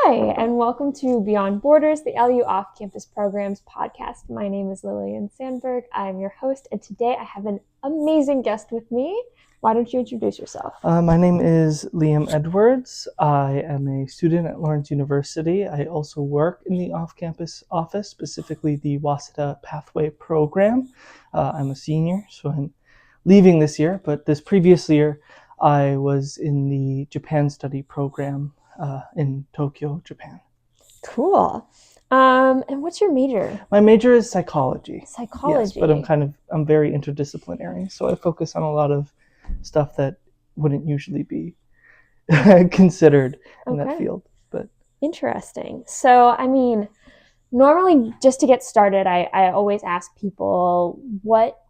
Hi, and welcome to Beyond Borders, the LU Off-Campus Programs podcast. My name is Lillian Sandberg. I'm your host, and today I have an amazing guest with me. Why don't you introduce yourself? My name is Liam Edwards. I am a student at Lawrence University. I also work in the off-campus office, specifically the Waseda Pathway program. I'm a senior, so I'm leaving this year, but this previous year I was in the Japan study program in Tokyo, Japan. Cool. And what's your major? My major is psychology. Psychology. Yes, but I'm very interdisciplinary, so I focus on a lot of stuff that wouldn't usually be considered in that field. But interesting. So, normally just to get started, I always ask people what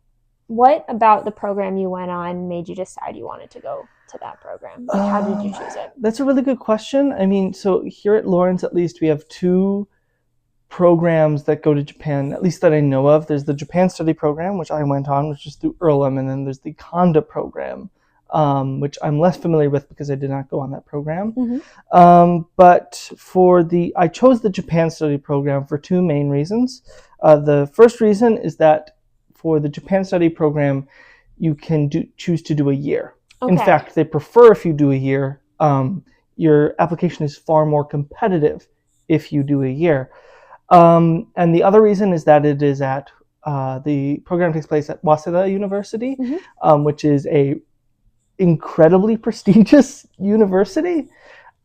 about the program you went on made you decide you wanted to go to that program? Like, how did you choose it? That's a really good question. So here at Lawrence, at least, we have two programs that go to Japan, at least that I know of. There's the Japan Study Program, which I went on, which is through Earlham, and then there's the Kanda program, which I'm less familiar with because I did not go on that program. Mm-hmm. But I chose the Japan Study Program for two main reasons. The first reason is that for the Japan Study Program, you can choose to do a year. Okay. In fact, they prefer if you do a year. Your application is far more competitive if you do a year. And the other reason is that it is at the program takes place at Waseda University, mm-hmm. Which is a incredibly prestigious university.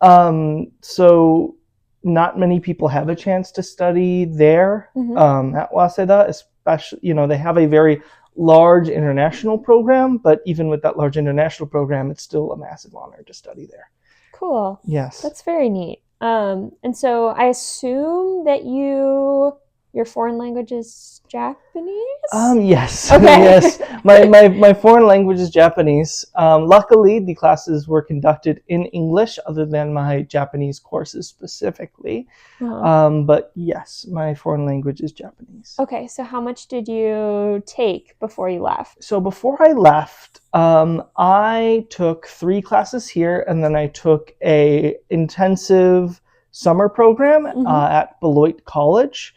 So not many people have a chance to study there, mm-hmm. At Waseda, especially, they have a very large international program, but even with that large international program, it's still a massive honor to study there. Cool. Yes. That's very neat. And so I assume that your foreign language is Japanese? Yes. Okay. Yes. My foreign language is Japanese. Luckily, the classes were conducted in English, other than my Japanese courses specifically. Uh-huh. But yes, my foreign language is Japanese. Okay, so how much did you take before you left? So before I left, I took 3 classes here, and then I took a intensive summer program, mm-hmm. At Beloit College.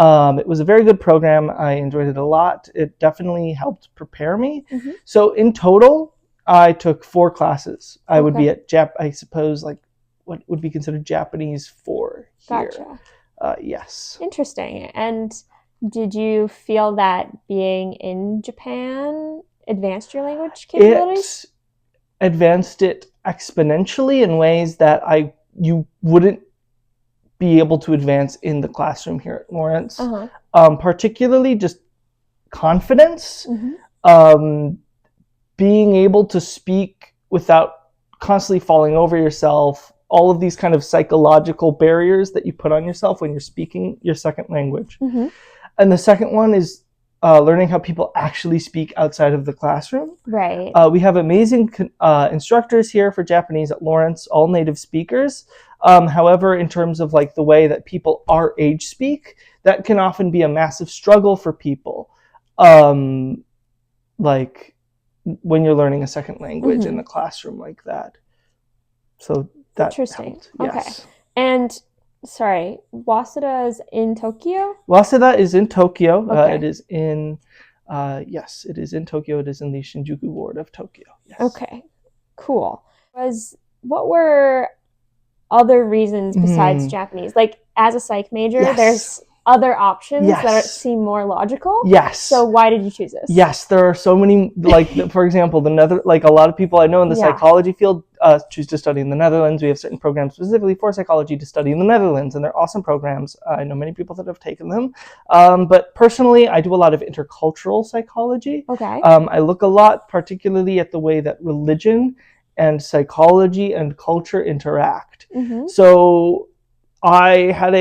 It was a very good program. I enjoyed it a lot. It definitely helped prepare me. Mm-hmm. So in total, I took 4 classes. I would be at I suppose, like what would be considered Japanese 4 here. Gotcha. Yes. Interesting. And did you feel that being in Japan advanced your language capabilities? It advanced it exponentially in ways that you wouldn't be able to advance in the classroom here at Lawrence. Uh-huh. Particularly just confidence, mm-hmm. Being able to speak without constantly falling over yourself, all of these kind of psychological barriers that you put on yourself when you're speaking your second language. Mm-hmm. And the second one is learning how people actually speak outside of the classroom. Right. We have amazing instructors here for Japanese at Lawrence, all native speakers. However, in terms of like the way that people our age speak, that can often be a massive struggle for people. Like when you're learning a second language, mm-hmm. in the classroom like that. So that interesting. Helped. Yes. Okay. And sorry, Waseda is in Tokyo? Waseda is in Tokyo. Okay. It is in Tokyo. It is in the Shinjuku ward of Tokyo. Yes. Okay, cool. What were other reasons besides Japanese? Like, as a psych major, yes. There's other options yes. that seem more logical. Yes. So why did you choose this? Yes, there are so many, like, for example, a lot of people I know in the psychology field choose to study in the Netherlands. We have certain programs specifically for psychology to study in the Netherlands, and they're awesome programs. I know many people that have taken them. But personally, I do a lot of intercultural psychology. Okay. I look a lot, particularly at the way that religion and psychology and culture interact. Mm-hmm. So I had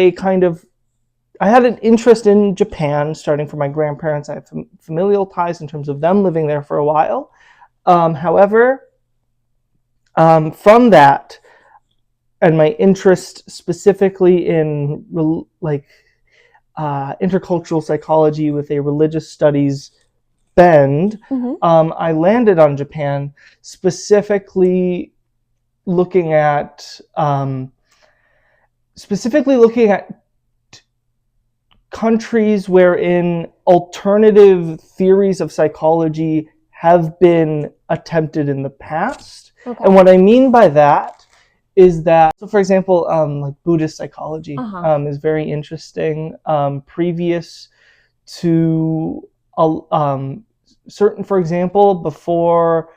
an interest in Japan starting from my grandparents. I have familial ties in terms of them living there for a while. However, from that and my interest specifically in intercultural psychology with a religious studies bend, mm-hmm. I landed on Japan specifically looking at specifically looking at countries wherein alternative theories of psychology have been attempted in the past. Okay. And what I mean by that is that, so for example, like Buddhist psychology is very interesting. Previous to certain, for example, before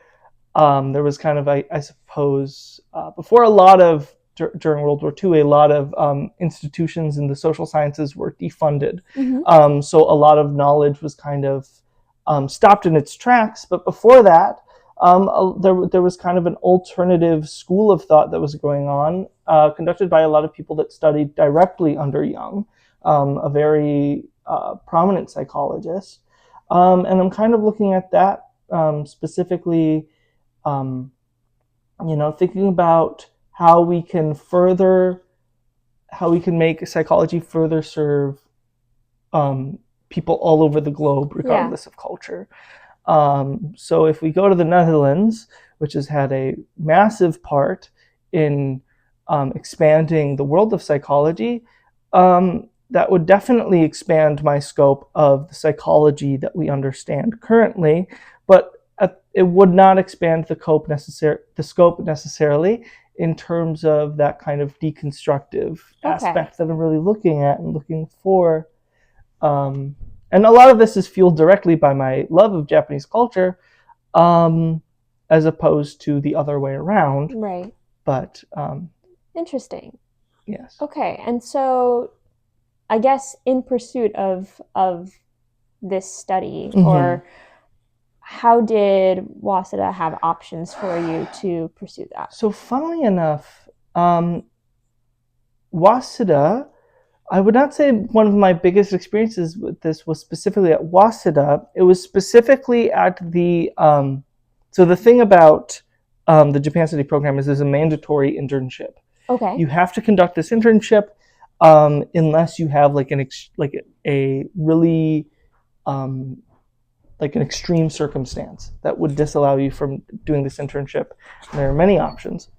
there was kind of, I suppose, before a lot of, during World War II, a lot of institutions in the social sciences were defunded. Mm-hmm. So a lot of knowledge was kind of stopped in its tracks. But before that, there was kind of an alternative school of thought that was going on, conducted by a lot of people that studied directly under Jung, a very prominent psychologist. And I'm kind of looking at that specifically, thinking about how we can make psychology further serve people all over the globe, regardless of culture. So if we go to the Netherlands, which has had a massive part in expanding the world of psychology, that would definitely expand my scope of the psychology that we understand currently, but it would not expand the scope necessarily in terms of that kind of deconstructive aspect that I'm really looking at and looking for. And a lot of this is fueled directly by my love of Japanese culture, as opposed to the other way around. Right. But interesting. Yes. Okay, and so I guess in pursuit of this study, mm-hmm. or how did Waseda have options for you to pursue that? So funnily enough, Waseda, I would not say one of my biggest experiences with this was specifically at Waseda. It was specifically at the, so the thing about the Japan Study program is there's a mandatory internship. Okay. You have to conduct this internship unless you have like a really like an extreme circumstance that would disallow you from doing this internship. And there are many options.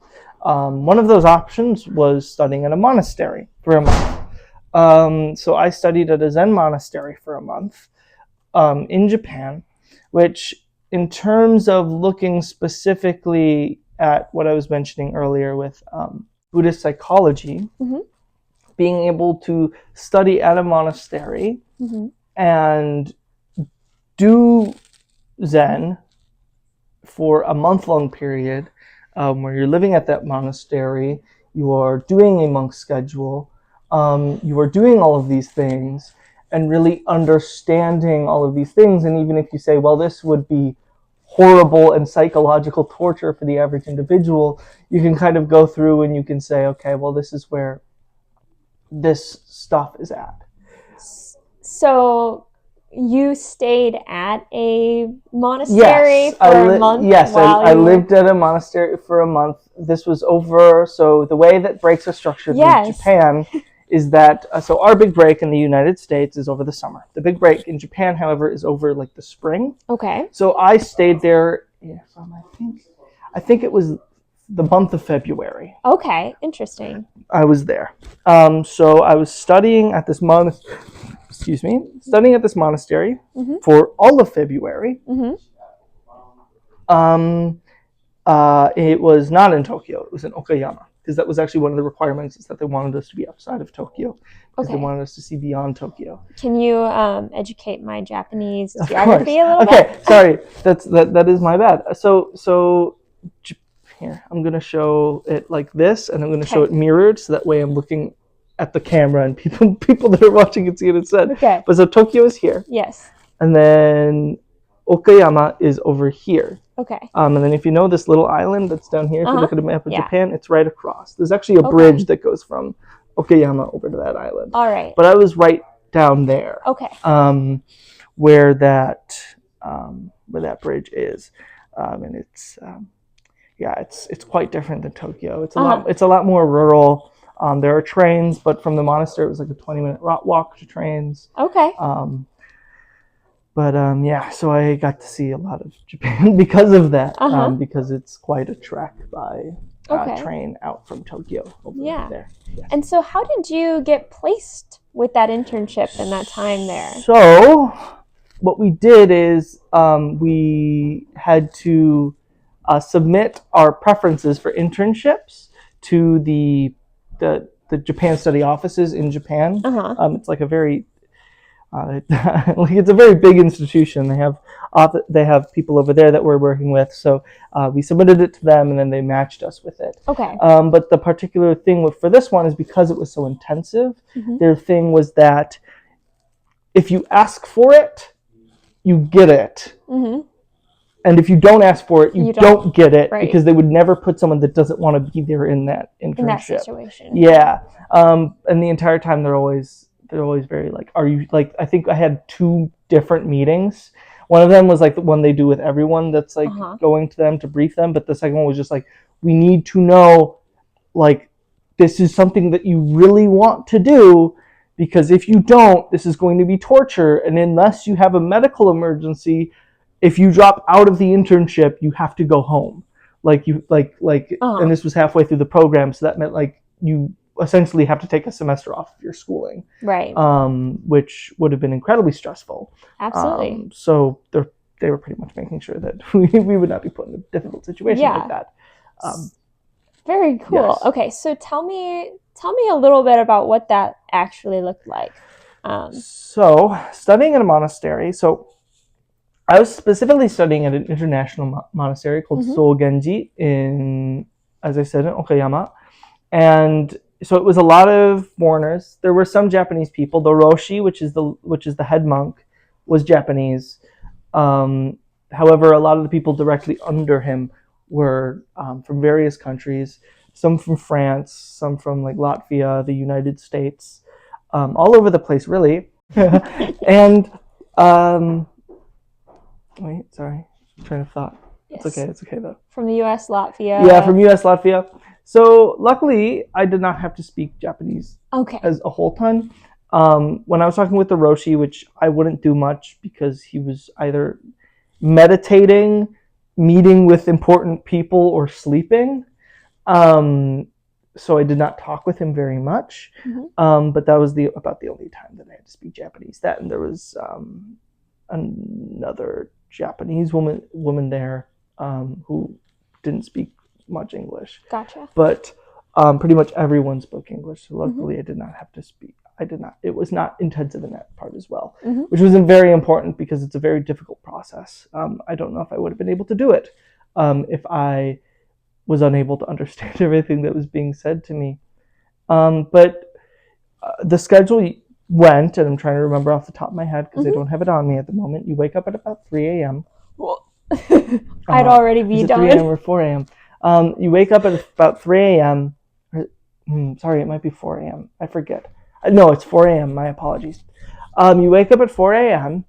One of those options was studying at a monastery for a month. So I studied at a Zen monastery for a month in Japan, which in terms of looking specifically at what I was mentioning earlier with Buddhist psychology, mm-hmm. being able to study at a monastery mm-hmm. and do Zen for a month-long period where you're living at that monastery, you are doing a monk schedule, you are doing all of these things and really understanding all of these things. And even if you say, well, this would be horrible and psychological torture for the average individual, you can kind of go through and you can say, okay, well, this is where this stuff is at. So you stayed at a monastery for a month? Yes, I lived at a monastery for a month. This was over, so the way that breaks are structured in Japan is that, so our big break in the United States is over the summer. The big break in Japan, however, is over like the spring. Okay. So I stayed there, I think it was the month of February. Okay, interesting. I was there. So I was studying at this studying at this monastery mm-hmm. for all of February. Mm-hmm. It was not in Tokyo. It was in Okayama, because that was actually one of the requirements, is that they wanted us to be outside of Tokyo, because they wanted us to see beyond Tokyo. Can you educate my Japanese geography a little bit? Okay, sorry. That is my bad. So here, I'm going to show it like this, and I'm going to show it mirrored, so that way I'm looking at the camera and people that are watching can see it instead. Okay. But so Tokyo is here. Yes. And then Okayama is over here. Okay. And then if you know this little island that's down here, if you look at a map of Japan, it's right across. There's actually a bridge that goes from Okayama over to that island. All right. But I was right down there. Okay. Where that bridge is. And it's it's quite different than Tokyo. It's a lot more rural. There are trains, but from the monastery, it was like a 20-minute walk to trains. Okay. So I got to see a lot of Japan because of that, because it's quite a trek by train out from Tokyo over there. Yes. And so how did you get placed with that internship and that time there? So what we did is we had to submit our preferences for internships to the Japan study offices in Japan. It's like a very it's a very big institution. They have people over there that we're working with. So we submitted it to them, and then they matched us with it. Okay. But the particular thing for this one is because it was so intensive. Their thing was that if you ask for it, you get it. And if you don't ask for it, you don't get it, because they would never put someone that doesn't want to be there in that internship. In that situation. Yeah. And the entire time they're always very like, are you, like, I think I had 2 different meetings. One of them was like the one they do with everyone that's like going to them to brief them. But the second one was just like, we need to know, like, this is something that you really want to do, because if you don't, this is going to be torture. And unless you have a medical emergency, if you drop out of the internship, you have to go home. And this was halfway through the program. So that meant like you essentially have to take a semester off of your schooling, right? Which would have been incredibly stressful. Absolutely. So they were pretty much making sure that we would not be put in a difficult situation like that. Very cool. Yes. Okay, so tell me a little bit about what that actually looked like. So studying in a monastery. So I was specifically studying at an international monastery called Sogenji in, as I said, in Okayama, and so it was a lot of foreigners. There were some Japanese people. The Roshi, which is the head monk, was Japanese. However, a lot of the people directly under him were from various countries. Some from France, some from like Latvia, the United States, all over the place, really. And wait, sorry, train of thought. Yes. It's okay though. From the U.S., Latvia. Yeah, from U.S., Latvia. So luckily, I did not have to speak Japanese as a whole ton. When I was talking with the Roshi, which I wouldn't do much because he was either meditating, meeting with important people, or sleeping. So I did not talk with him very much. But that was about the only time that I had to speak Japanese. That, and there was another Japanese woman there who didn't speak much English. Gotcha. But pretty much everyone spoke English. So luckily I did not have to speak. It was not intensive in that part as well, which was very important because it's a very difficult process. I don't know if I would have been able to do it if I was unable to understand everything that was being said to me. But the schedule went, and I'm trying to remember off the top of my head because I don't have it on me at the moment. You wake up at about 3 a.m. Well, I'd already be done. 3 a.m. or 4 a.m. You wake up at about 3 a.m. Sorry, it might be 4 a.m. I forget. No, it's 4 a.m. My apologies. You wake up at 4 a.m.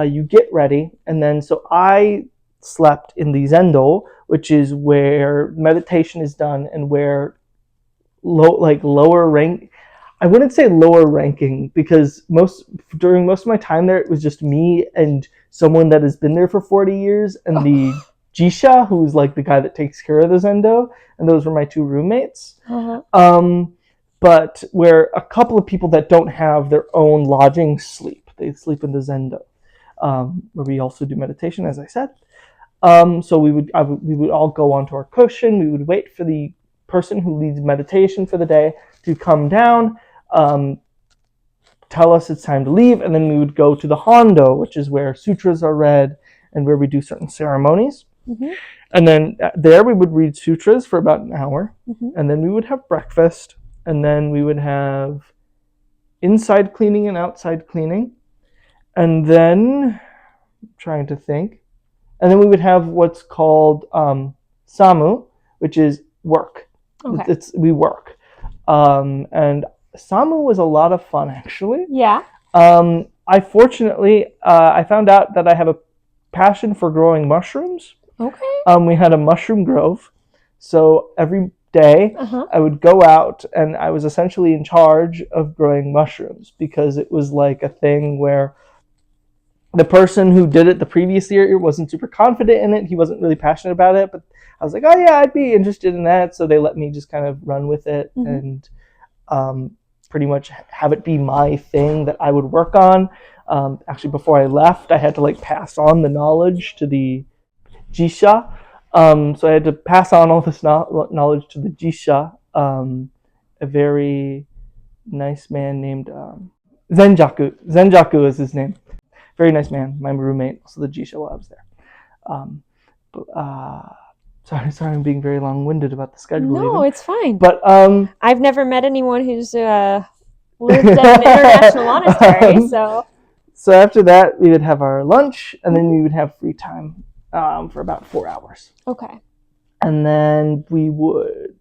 You get ready, and then so I slept in the zendo, which is where meditation is done and where lower rank. I wouldn't say lower ranking because during most of my time there, it was just me and someone that has been there for 40 years, and the Jisha, who's like the guy that takes care of the zendo, and those were my 2 roommates. But where a couple of people that don't have their own lodging sleep. They sleep in the zendo, where we also do meditation, as I said. So we would all go onto our cushion. We would wait for the person who leads meditation for the day to come down, tell us it's time to leave, and then we would go to the hondo, which is where sutras are read and where we do certain ceremonies. And then there we would read sutras for about an hour, and then we would have breakfast, and then we would have inside cleaning and outside cleaning, and then I'm trying to think, and then we would have what's called samu, which is work. We work, and samu was a lot of fun, actually. Yeah. I fortunately I found out that I have a passion for growing mushrooms. Okay. We had a mushroom grove, so every day I would go out, and I was essentially in charge of growing mushrooms because it was like a thing where the person who did it the previous year wasn't super confident in it. He wasn't really passionate about it, but I was like, oh yeah, I'd be interested in that. So they let me just kind of run with it and pretty much have it be my thing that I would work on. Actually, before I left, I had to like pass on the knowledge to the Jisha. So I had to pass on all this knowledge to the Jisha, a very nice man named Zenjaku. Zenjaku is his name. Very nice man, my roommate, also the Jisha while I was there. Sorry, I'm being very long-winded about the schedule. No, it's fine. But I've never met anyone who's lived at an international monastery, so. So after that, we would have our lunch, and then we would have free time for about 4 hours. Okay. And then we would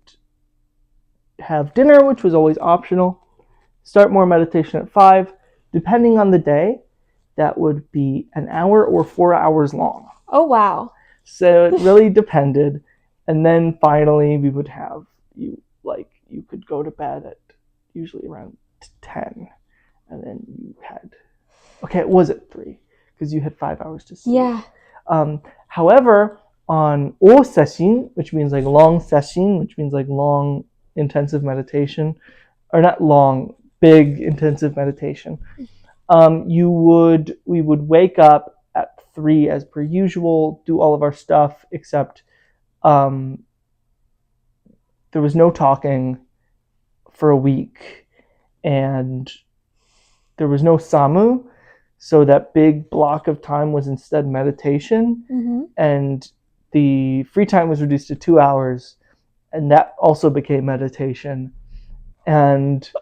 have dinner, which was always optional. Start more meditation at 5. Depending on the day, that would be an hour or 4 hours long. Oh, wow. So it really depended. And then finally, we would have you could go to bed at usually around 10. And then you had, it was at 3 because you had 5 hours to sleep. Yeah. However, on O session, which means like long session, which means like long intensive meditation, or not long, big intensive meditation, we would wake up at 3 as per usual, do all of our stuff, except there was no talking for a week, and there was no samu, so that big block of time was instead meditation, and the free time was reduced to 2 hours, and that also became meditation, and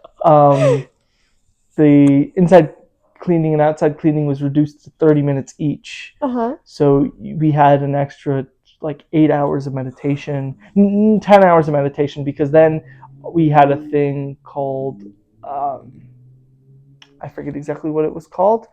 the inside cleaning and outside cleaning was reduced to 30 minutes each. So we had an extra like 8 hours of meditation, 10 hours of meditation, because then we had a thing called, I forget exactly what it was called,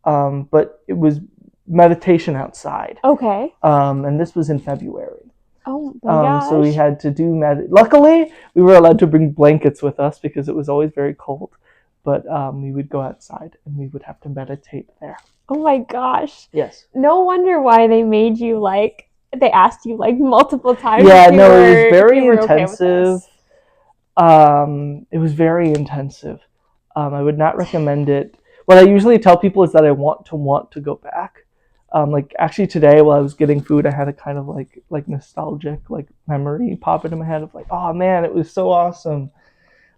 but it was meditation outside. Okay. And this was in February. Oh my gosh. So we had to do luckily, we were allowed to bring blankets with us because it was always very cold. But we would go outside and we would have to meditate there. Oh my gosh. Yes. No wonder why they made you they asked you multiple times. Yeah, no, it was very intensive. It was very intensive. I would not recommend it. What I usually tell people is that I want to go back. Actually today while I was getting food, I had a kind of like nostalgic memory pop into my head of oh man, it was so awesome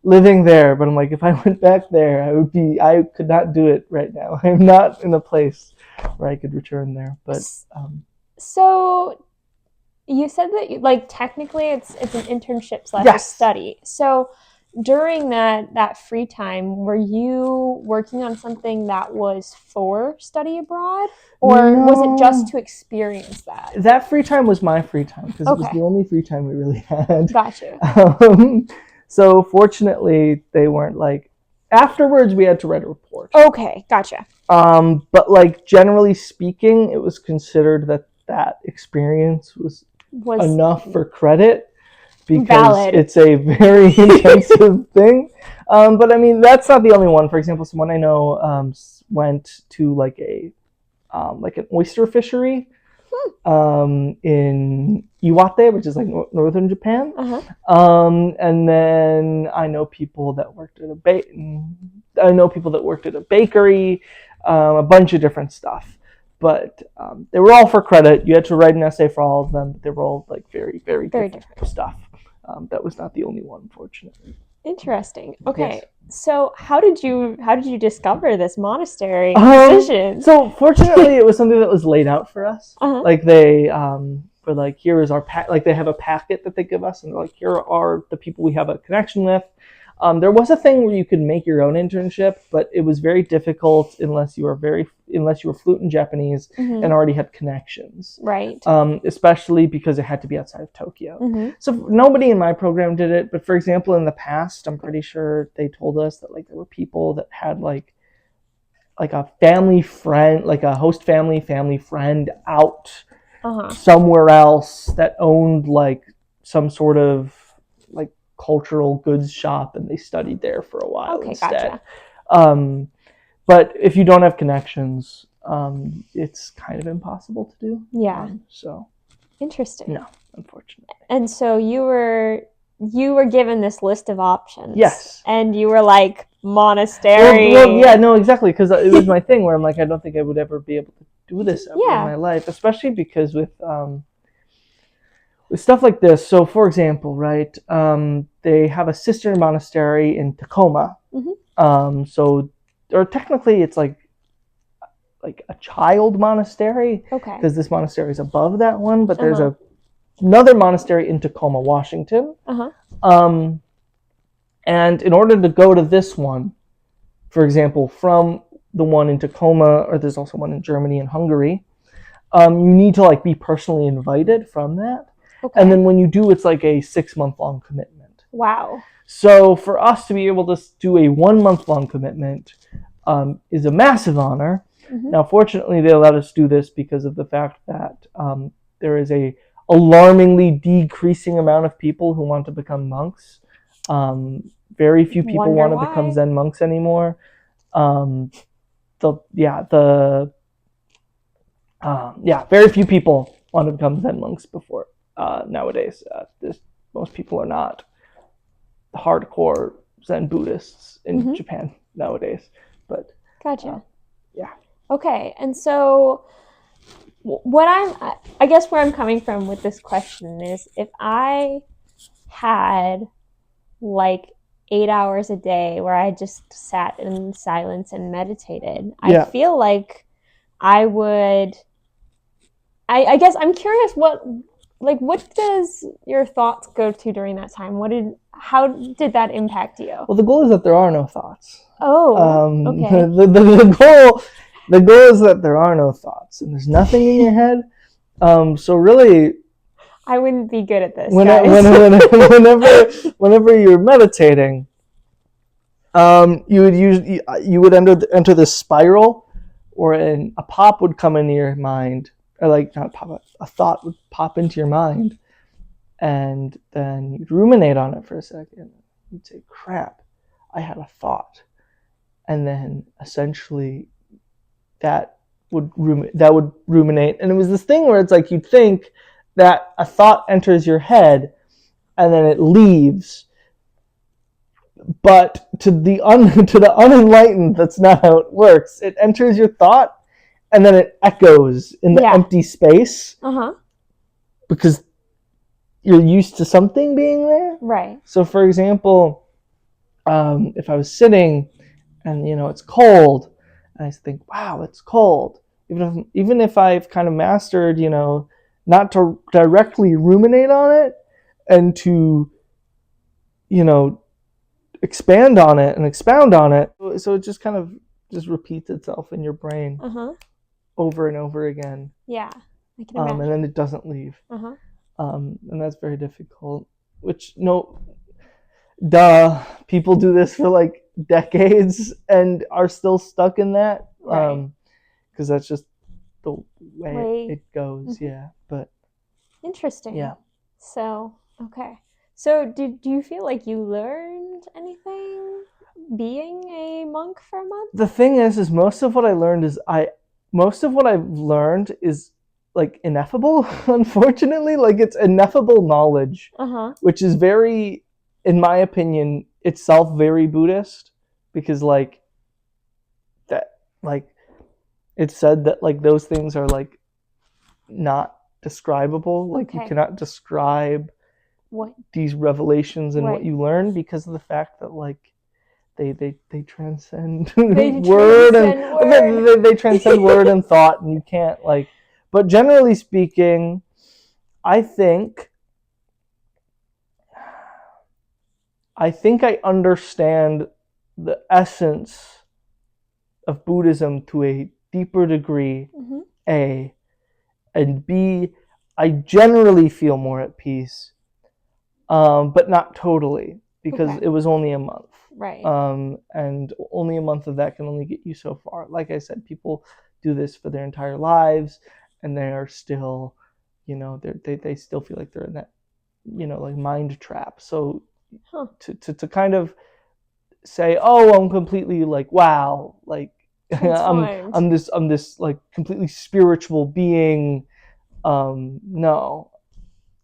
living there. But I'm like, if I went back there, I could not do it right now. I'm not in a place where I could return there. But so you said that technically it's an internship / study. So during that free time, were you working on something that was for study abroad, or was it just to experience that? That free time was my free time because it was the only free time we really had. Gotcha. So fortunately, they weren't afterwards we had to write a report. Okay, gotcha. But generally speaking, it was considered that experience was enough for credit. Because valid. It's a very intensive thing. But I mean, that's not the only one. For example, someone I know went to an oyster fishery in Iwate, which is northern Japan. And then I know people that worked at a bakery, a bunch of different stuff. But they were all for credit. You had to write an essay for all of them. But they were all very, very different stuff. That was not the only one, unfortunately. Interesting. Okay, So how did you discover this monastery position? So fortunately, it was something that was laid out for us. They were here is our they have a packet that they give us, and they're here are the people we have a connection with. There was a thing where you could make your own internship, but it was very difficult unless you were fluent in Japanese and already had connections. Right. Especially because it had to be outside of Tokyo. So nobody in my program did it, but for example, in the past, I'm pretty sure they told us that there were people that had a family friend, a host family friend out somewhere else that owned some sort of cultural goods shop, and they studied there for a while instead. Gotcha. But if you don't have connections, it's kind of impossible to do. Yeah. So interesting. No, unfortunately. And so you were given this list of options. Yes. And you were like, monastery. Well, yeah, no, exactly, because it was my thing where I'm like, I don't think I would ever be able to do this ever in my life, especially because with stuff like this. So, for example, right, they have a sister monastery in Tacoma. So, or technically, it's like a child monastery. Okay. Because this monastery is above that one, but there's another monastery in Tacoma, Washington. And in order to go to this one, for example, from the one in Tacoma, or there's also one in Germany and Hungary, you need to like be personally invited from that. Okay. And then when you do, it's like a 6-month-long commitment. Wow. So for us to be able to do a 1-month-long commitment is a massive honor. Now, fortunately, they allowed us to do this because of the fact that there is a alarmingly decreasing amount of people who want to become monks. Very few people want to become Zen monks anymore. Very few people want to become Zen monks before nowadays. Most people are not hardcore Zen Buddhists in Japan nowadays. But gotcha. Yeah. Okay, and so I guess where I'm coming from with this question is, if I had like 8 hours a day where I just sat in silence and meditated, I feel like I would. I guess I'm curious, what does your thoughts go to during that time? How did that impact you? Well, the goal is that there are no thoughts. Oh, okay. The goal is that there are no thoughts and there's nothing in your head. So really, I wouldn't be good at this. Whenever you're meditating, you would enter this spiral, or a pop would come into your mind, or like not pop, a thought would pop into your mind, and then you'd ruminate on it for a second. You'd say, "Crap, I had a thought," and then essentially that would ruminate, and it was this thing where it's like you'd think that a thought enters your head and then it leaves, but to the unenlightened, that's not how it works. It enters your thought and then it echoes in the empty space because you're used to something being there. Right. So, for example, if I was sitting and it's cold, and I think, "Wow, it's cold." Even if I've kind of mastered, not to directly ruminate on it and to, expand on it and expound on it. So it just kind of just repeats itself in your brain over and over again. Yeah, I can imagine. And then it doesn't leave. And that's very difficult. People do this for like decades and are still stuck in that. Right. Because that's just the way it goes. Yeah, but interesting. Yeah. So okay. So do you feel like you learned anything being a monk for a month? The thing is most of what I've learned is like ineffable. Unfortunately, like it's ineffable knowledge, which is very, in my opinion, itself very Buddhist, because like that, like it's said that like those things are like not describable. Like you cannot describe these revelations and what you learn, because of the fact that like they transcend word and they transcend word and thought, and you can't like. But generally speaking, I think I understand the essence of Buddhism to a deeper degree, A, and B, I generally feel more at peace, but not totally, because it was only a month. Right. And only a month of that can only get you so far. Like I said, people do this for their entire lives, and they are still, they still feel like they're in that, like mind trap. So to kind of say, "Oh, I'm completely like, wow, like transformed. I'm this like completely spiritual being. No,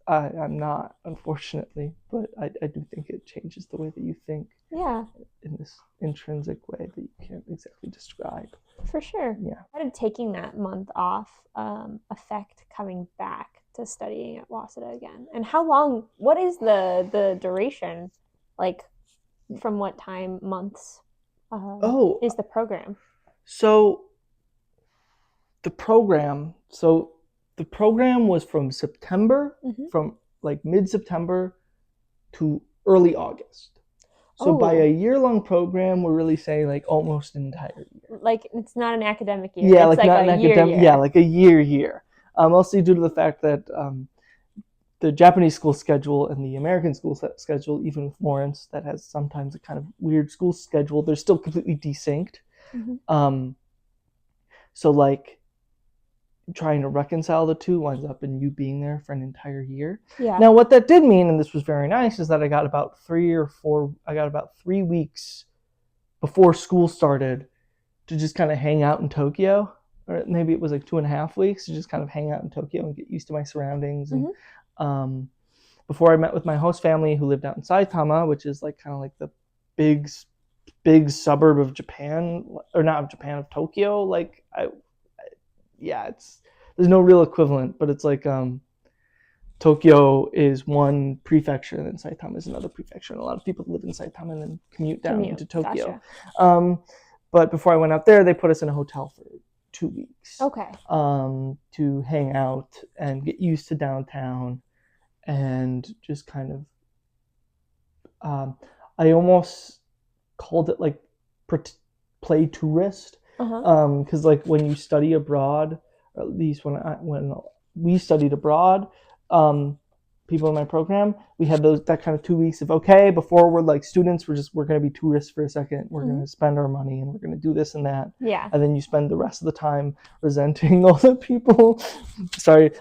I'm not, unfortunately, but I do think it changes the way that you think. Yeah. In this intrinsic way that you can't exactly describe. For sure. Yeah. How did taking that month off affect coming back to studying at Waseda again? And how long, what is the duration, like from what time, months is the program? So the program was from September, from like mid-September to early August. So by a year-long program, we're really saying like almost an entire year. Like it's not an academic year. Yeah, it's like not an academic. Yeah, like a year. Mostly due to the fact that the Japanese school schedule and the American school schedule, even with Lawrence, that has sometimes a kind of weird school schedule, they're still completely desynced. So like trying to reconcile the two winds up in you being there for an entire year. Yeah. Now, what that did mean, and this was very nice, is that I got about 3 weeks before school started to just kind of hang out in Tokyo. Or maybe it was like 2.5 weeks to just kind of hang out in Tokyo and get used to my surroundings. And before I met with my host family who lived out in Saitama, which is like kind of like the big suburb of Japan, or not of Japan, of Tokyo. Like there's no real equivalent, but it's like Tokyo is one prefecture and then Saitama is another prefecture, and a lot of people live in Saitama and then commute down into Tokyo. Gotcha. But before I went out there, they put us in a hotel for 2 weeks. Okay. To hang out and get used to downtown, and just kind of, I almost called it like play tourist, because like when you study abroad, or at least when we studied abroad, people in my program, we had that kind of 2 weeks of, okay, before we're like students, we're going to be tourists for a second, we're going to spend our money and we're going to do this and that, and then you spend the rest of the time resenting all the people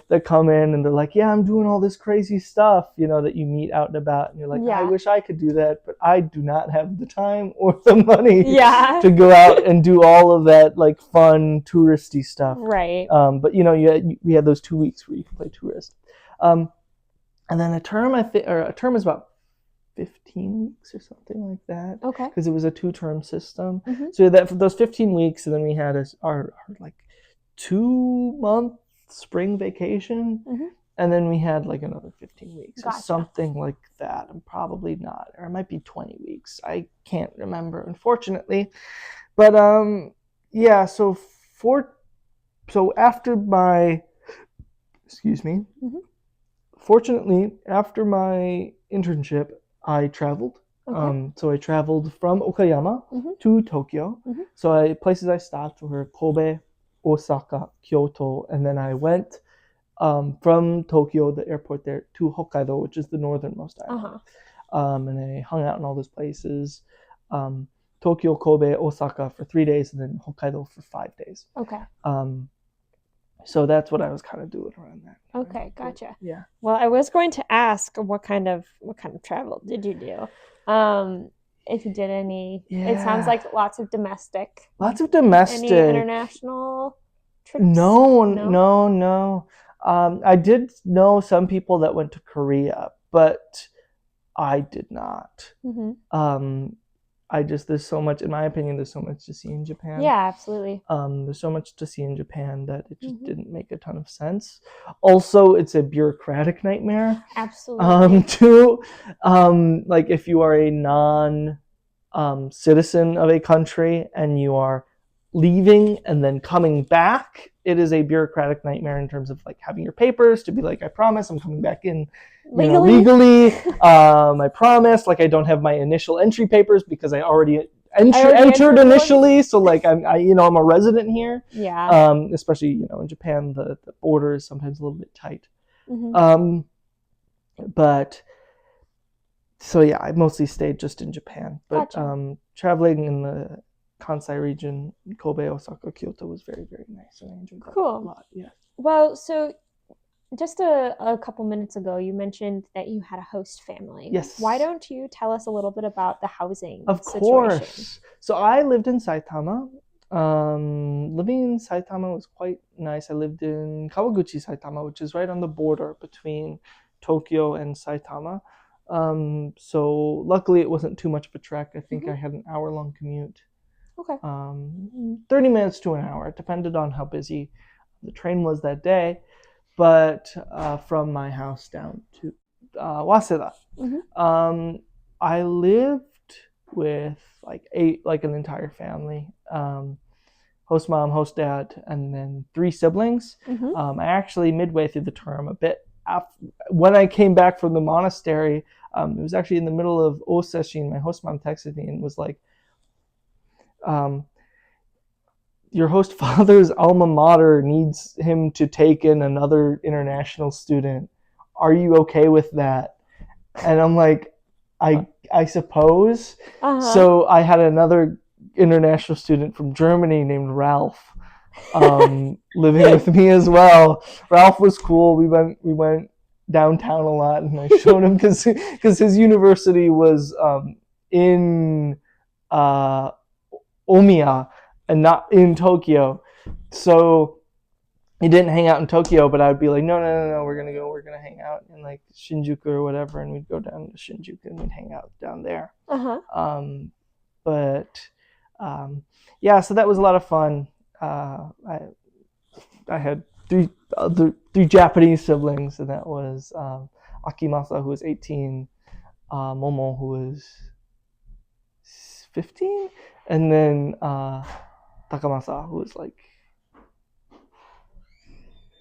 that come in and they're like, yeah, I'm doing all this crazy stuff, that you meet out and about, and you're like, I wish I could do that, but I do not have the time or the money to go out and do all of that like fun touristy stuff, right? But we had those 2 weeks where you can play tourist. And then a term is about 15 weeks or something like that. Okay. Because it was a 2-term system. So that for those 15 weeks, and then we had our like 2-month spring vacation, and then we had like another 15 weeks or something like that. And probably not, or it might be 20 weeks. I can't remember, unfortunately. But so after my, excuse me. Fortunately, after my internship, I traveled. So I traveled from Okayama to Tokyo. So places I stopped were Kobe, Osaka, Kyoto, and then I went from Tokyo, the airport there, to Hokkaido, which is the northernmost island. And I hung out in all those places. Tokyo, Kobe, Osaka for 3 days, and then Hokkaido for 5 days. Okay. So that's what I was kind of doing around that. Okay, gotcha. Yeah. Well, I was going to ask what kind of travel did you do? If you did any, it sounds like lots of domestic. Any international trips? No. I did know some people that went to Korea, but I did not. There's so much, in my opinion, there's so much to see in Japan. Yeah, absolutely. There's so much to see in Japan that it just didn't make a ton of sense. Also, it's a bureaucratic nightmare. Absolutely. Like if you are a non-citizen of a country and you are leaving and then coming back, it is a bureaucratic nightmare in terms of like having your papers to be like, I promise I'm coming back in legally. I promise, like I don't have my initial entry papers because I already entered initially. So like I'm a resident here. Yeah. Especially in Japan, the border is sometimes a little bit tight. But so yeah, I mostly stayed just in Japan. But traveling in the Kansai region, Kobe, Osaka, Kyoto was very, very nice, and I enjoyed that a lot. Yeah. Well, so just a couple minutes ago, you mentioned that you had a host family. Yes. Why don't you tell us a little bit about the housing situation? Of course. So I lived in Saitama, Living in Saitama was quite nice. I lived in Kawaguchi, Saitama, which is right on the border between Tokyo and Saitama. So luckily it wasn't too much of a trek. I think I had an hour-long commute. Okay. 30 minutes to an hour. It depended on how busy the train was that day. But from my house down to Waseda. I lived with like an entire family. Host mom, host dad, and then 3 siblings. I actually, midway through the term, a bit after, when I came back from the monastery, it was actually in the middle of Oseshin. My host mom texted me and was like, your host father's alma mater needs him to take in another international student. Are you okay with that? And I'm like, I suppose. So I had another international student from Germany named Ralph living with me as well. Ralph was cool. We went downtown a lot, and I showed him because his university was in Omiya and not in Tokyo. So he didn't hang out in Tokyo, but I'd be like, no, we're gonna hang out in like Shinjuku or whatever, and we'd go down to Shinjuku and we'd hang out down there. Yeah, so that was a lot of fun. I had three Japanese siblings, and that was Akimasa, who was 18, Momo, who was 15, and then Takamasa, who was like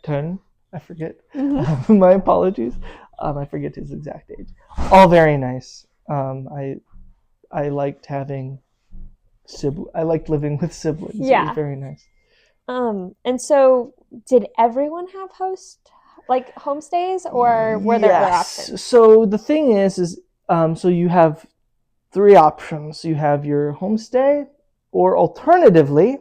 10, I forget. My apologies. I forget his exact age. All very nice. I liked having I liked living with siblings. Yeah. It was very nice. And so did everyone have homestays, or were there other options? So the thing is so you have 3 options. You have your homestay, or alternatively,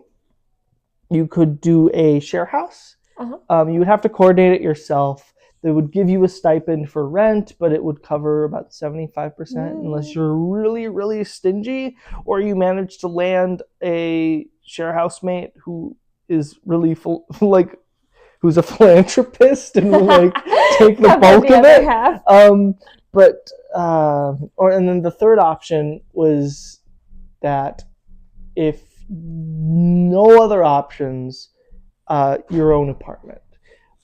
you could do a share house. You would have to coordinate it yourself. They would give you a stipend for rent, but it would cover about 75% unless you're really, really stingy, or you manage to land a share housemate who is really who's a philanthropist and will take the bulk of it. And then the third option was that if no other options, your own apartment.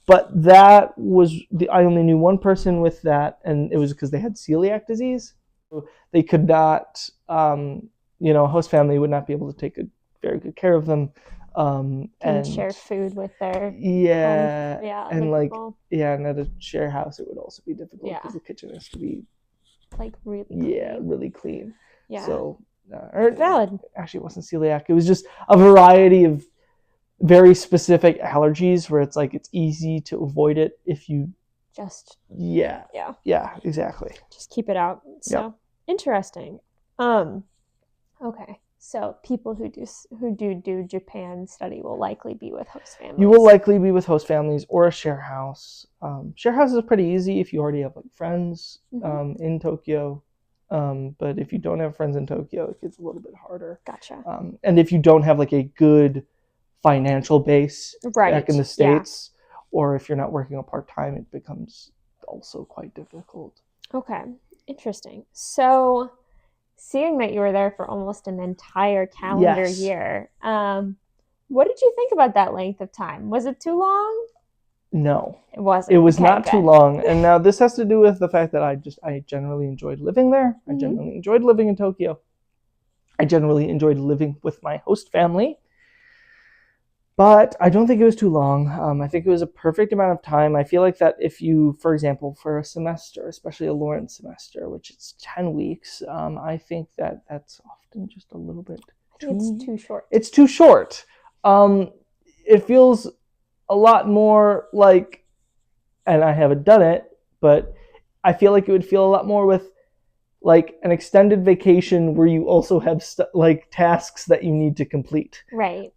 But that was I only knew one person with that, and it was because they had celiac disease. So they could not, host family would not be able to take very good care of them. And share food with their and at a share house it would also be difficult because the kitchen has to be really clean. So valid. Actually, it wasn't celiac. It was just a variety of very specific allergies where it's easy to avoid it if you just exactly just keep it out. So interesting. Okay. So people who do Japan study will likely be with host families. You will likely be with host families or a share house. Share house is pretty easy if you already have friends in Tokyo. But if you don't have friends in Tokyo, it gets a little bit harder. Gotcha. And if you don't have a good financial base back in the States, or if you're not working a part-time, it becomes also quite difficult. Okay. Interesting. So seeing that you were there for almost an entire calendar year, what did you think about that length of time? Was it too long? No. It wasn't. It was not too long. And now this has to do with the fact that I generally enjoyed living there. I generally enjoyed living in Tokyo. I generally enjoyed living with my host family. But I don't think it was too long. I think it was a perfect amount of time. I feel like that if you, for example, for a semester, especially a Lawrence semester, which is 10 weeks, I think that that's often just a little bit it's too short. It's too short. It feels a lot more and I haven't done it, but I feel like it would feel a lot more with an extended vacation where you also have tasks that you need to complete. Right.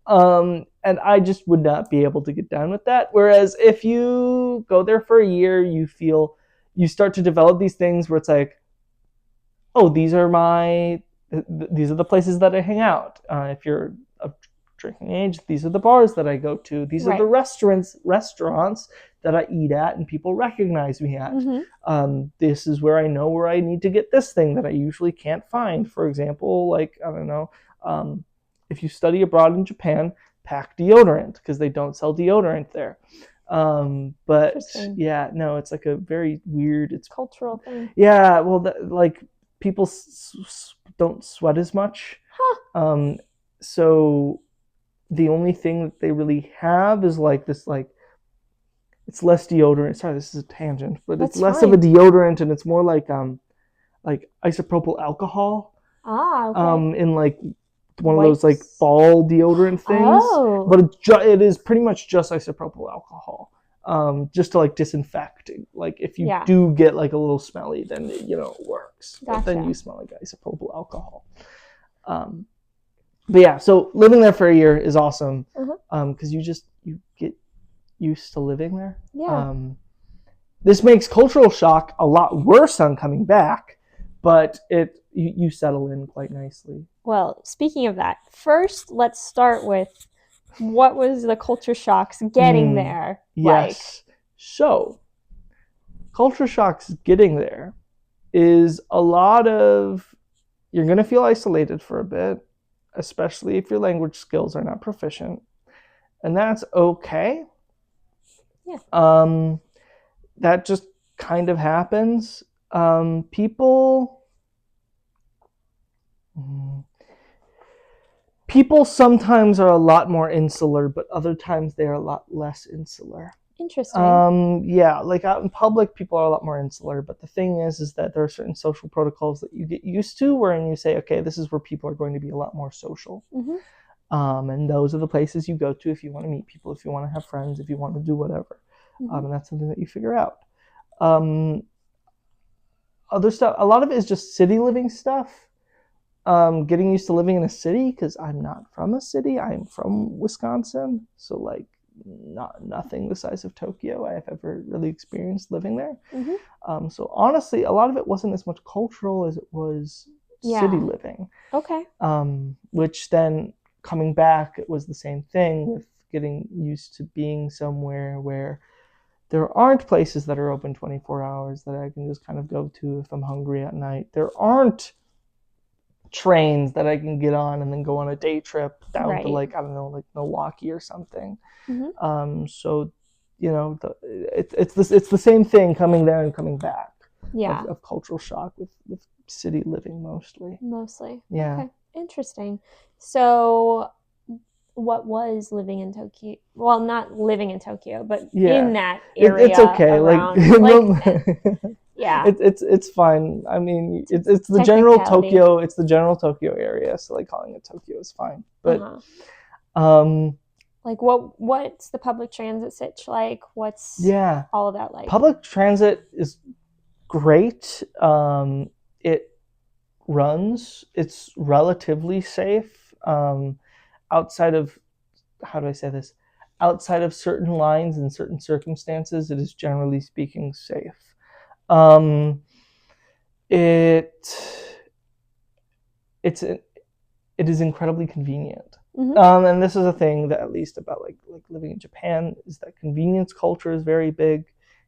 And I just would not be able to get down with that. Whereas if you go there for a year, you start to develop these things where it's these are the places that I hang out. If you're a drinking age. These are the bars that I go to. These are the restaurants that I eat at and people recognize me at. This is where I know where I need to get this thing that I usually can't find. For example, like, I don't know, if you study abroad in Japan, pack deodorant because they don't sell deodorant there. But yeah, no, it's like a very weird, it's cultural thing. Yeah, well, like people don't sweat as much. So the only thing that they really have is like this, like, it's less deodorant. Sorry, this is a tangent, but it's less of a deodorant and it's more like isopropyl alcohol. In like one of those like ball deodorant things. But it is pretty much just isopropyl alcohol. Just to like disinfect. Like if you do get like a little smelly, then it works. But then you smell like isopropyl alcohol. But yeah, so living there for a year is awesome. Because you get used to living there. This makes cultural shock a lot worse on coming back, but you settle in quite nicely. Well, speaking of that, first let's start with what was the culture shocks getting there like? Yes. So, culture shocks getting there is a lot of, you're going to feel isolated for a bit, especially if your language skills are not proficient. And that's okay. That just kind of happens. People sometimes are a lot more insular, but other times they are a lot less insular. Interesting. Yeah, like out in public, people are a lot more insular, but the thing is that there are certain social protocols that you get used to wherein you say, okay, this is where people are going to be a lot more social. And those are the places you go to if you want to meet people, if you want to have friends, if you want to do whatever. And that's something that you figure out. Other stuff, a lot of it is just city living stuff. Getting used to living in a city, because I'm not from a city. I'm from Wisconsin, so like nothing the size of Tokyo I have ever really experienced living there. So honestly, a lot of it wasn't as much cultural as it was city living. Which then coming back, it was the same thing with getting used to being somewhere where there aren't places that are open 24 hours that I can just kind of go to if I'm hungry at night. There aren't trains that I can get on and then go on a day trip down to like, I don't know, like Milwaukee or something. So, it's the same thing coming there and coming back. Of cultural shock with city living mostly. Yeah. Okay. Interesting. So what was living in Tokyo? Well, not living in Tokyo, but in that area. It's okay. Around, it's fine. I mean, it's the general Tokyo. It's the general Tokyo area. So like calling it Tokyo is fine. But like what's the public transit sitch like? What's all of that like? Public transit is great. It runs. It's relatively safe. Outside of, how do I say this? Outside of certain lines and certain circumstances, it is generally speaking safe. It is incredibly convenient. And this is a thing that, at least about like living in Japan, is that convenience culture is very big.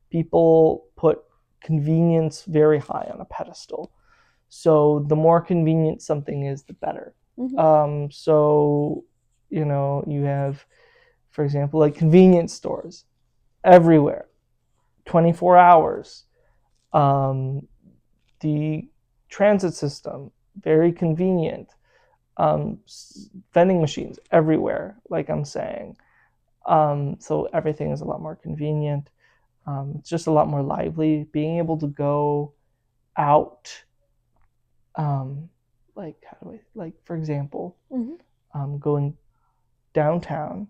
People put convenience very high on a pedestal. So the more convenient something is, the better. So, you have, for example, like convenience stores everywhere, 24 hours. The transit system, very convenient. Vending machines everywhere, like I'm saying. So everything is a lot more convenient. It's just a lot more lively. Being able to go out, for example, going downtown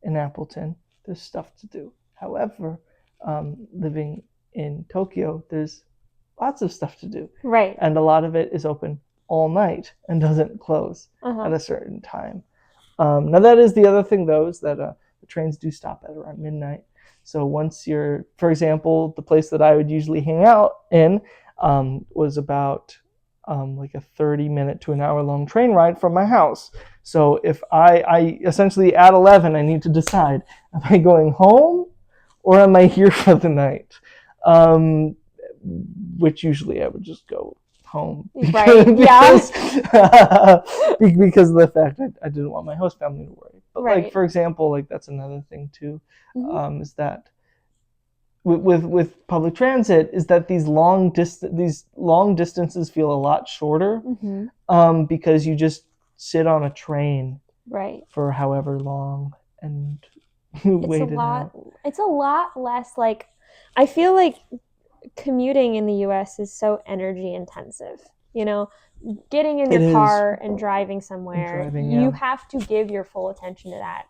in Appleton, there's stuff to do. However, living in Tokyo, there's lots of stuff to do. And a lot of it is open all night and doesn't close at a certain time. Now that is the other thing, though, is that the trains do stop at around midnight. So once for example, the place that I would usually hang out in was about like a 30-minute to an hour-long train ride from my house. So if I essentially at 11, I need to decide, am I going home or am I here for the night? Which usually I would just go home. Right, because, because of the fact I didn't want my host family to worry. But right. like, for example, like that's another thing too, is that with public transit is that these long distances feel a lot shorter, because you just sit on a train for however long and wait it out. It's a lot less like, I feel like commuting in the US is so energy intensive. You know, getting in your car and driving somewhere, you have to give your full attention to that.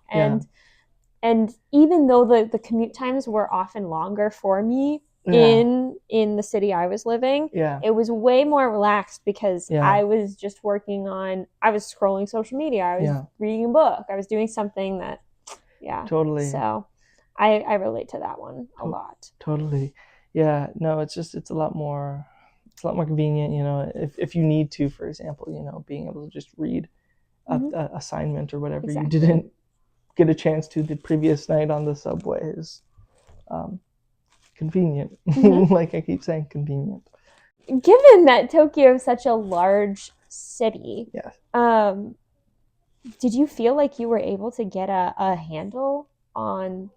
And even though the commute times were often longer for me in the city I was living, it was way more relaxed because I was just I was scrolling social media, I was reading a book, I was doing something that, totally. So I relate to that one a lot. Totally. Yeah, no, it's a lot more convenient, you know, if you need to, for example, you know, being able to just read a assignment or whatever you didn't get a chance to the previous night on the subway is convenient. Like I keep saying, convenient. Given that Tokyo is such a large city, did you feel like you were able to get a handle on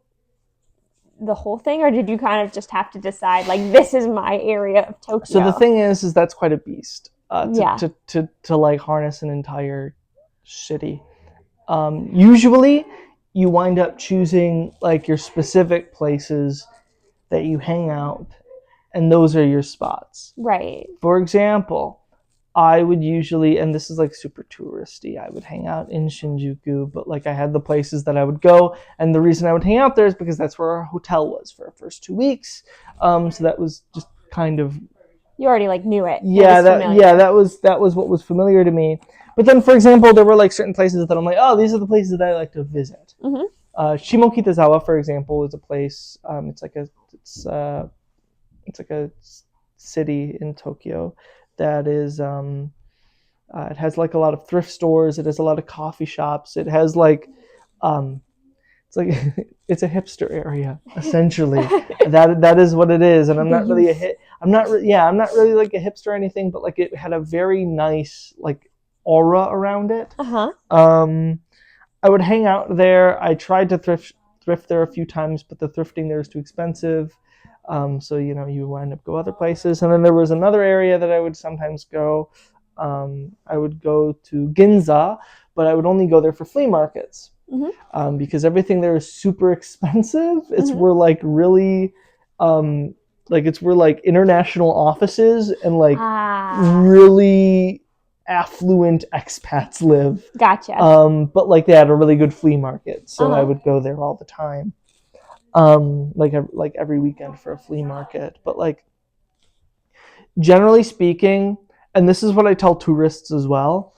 the whole thing, or did you kind of just have to decide, like, this is my area of Tokyo? So the thing is that's quite a beast to like harness an entire city. Usually you wind up choosing like your specific places that you hang out, and those are your spots. Right. For example, I would usually, and this is like super touristy, I would hang out in Shinjuku, but like I had the places that I would go, and the reason I would hang out there is because that's where our hotel was for our first 2 weeks. So that was just kind of, you already like knew it. That was what was familiar to me. But then, for example, there were like certain places that I'm like, oh, these are the places that I like to visit. Shimokitazawa, for example, is a place. It's like a city in Tokyo that is. It has like a lot of thrift stores. It has a lot of coffee shops. It has like, it's like it's a hipster area essentially. that is what it is. And I'm not really I'm not really like a hipster or anything, but like it had a very nice like aura around it. I would hang out there. I tried to thrift there a few times, but the thrifting there is too expensive. So you know, you wind up go other places. And then there was another area that I would sometimes go. I would go to Ginza, but I would only go there for flea markets. Because everything there is super expensive. It's where like really it's where like international offices and like really affluent expats live. Gotcha. But like they had a really good flea market, so I would go there all the time. Like every weekend for a flea market. But like generally speaking, and this is what I tell tourists as well,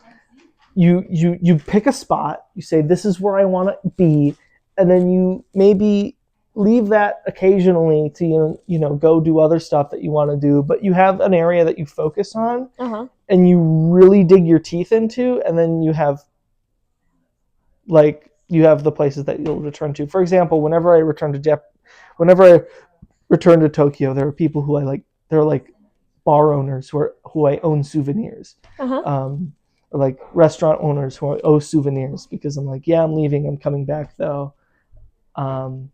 you pick a spot, you say this is where I want to be, and then you maybe leave that occasionally to you know go do other stuff that you want to do, but you have an area that you focus on and you really dig your teeth into, and then you have the places that you'll return to. For example, whenever I return to Tokyo, there are people who they're like bar owners who I own souvenirs. Or like restaurant owners who I owe souvenirs, because I'm like, yeah, I'm leaving, I'm coming back though. And